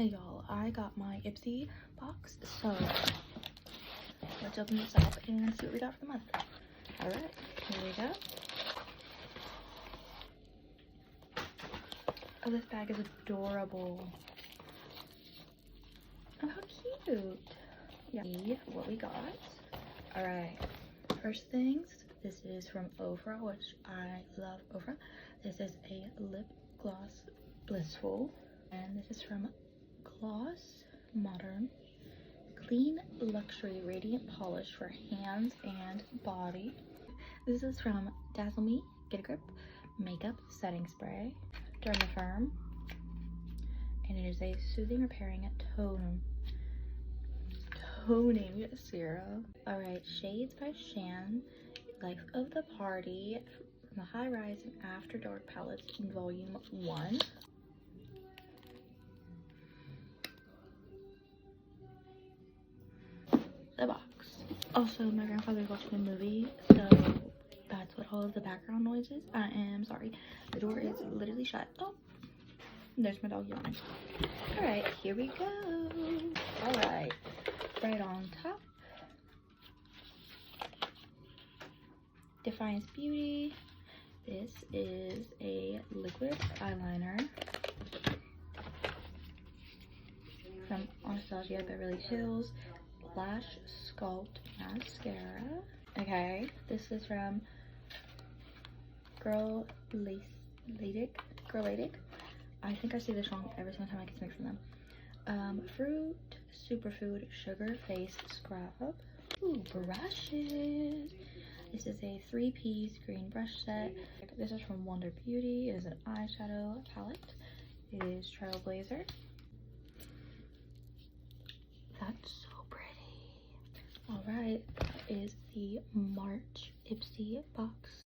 Hey y'all, I got my IPSY box, so let's open this up and see what we got for the month. Alright, here we go. Oh, this bag is adorable. Oh, how cute. Yeah, what we got. Alright, first things, this is from Ofra, which I love Ofra. This is a lip gloss blissful, and this is from Gloss Modern Clean Luxury Radiant Polish for hands and body. This is from Dazzle Me Get a Grip Makeup Setting Spray, Dermafirm, and it is a soothing, repairing toning serum. Alright, Shades by Shan, Life of the Party from the High Rise and After Dark palettes in Volume 1. The box. Also, my grandfather's watching a movie, so that's what all of the background noise is. I am sorry. The door is literally shut. Oh, there's my dog yawning. Alright, here we go. Alright, right on top, Defiance Beauty. This is a liquid eyeliner from Anastasia Beverly Hills Lash Sculpt Mascara. Okay, this is from Girl Ladic. I think I say this wrong every single time I get mixing them. Fruit Superfood Sugar Face Scrub. Ooh, brushes. This is a 3-piece green brush set. This is from Wonder Beauty. It is an eyeshadow palette. It is Trailblazer. That's so pretty. Alright, that is the March IPSY box.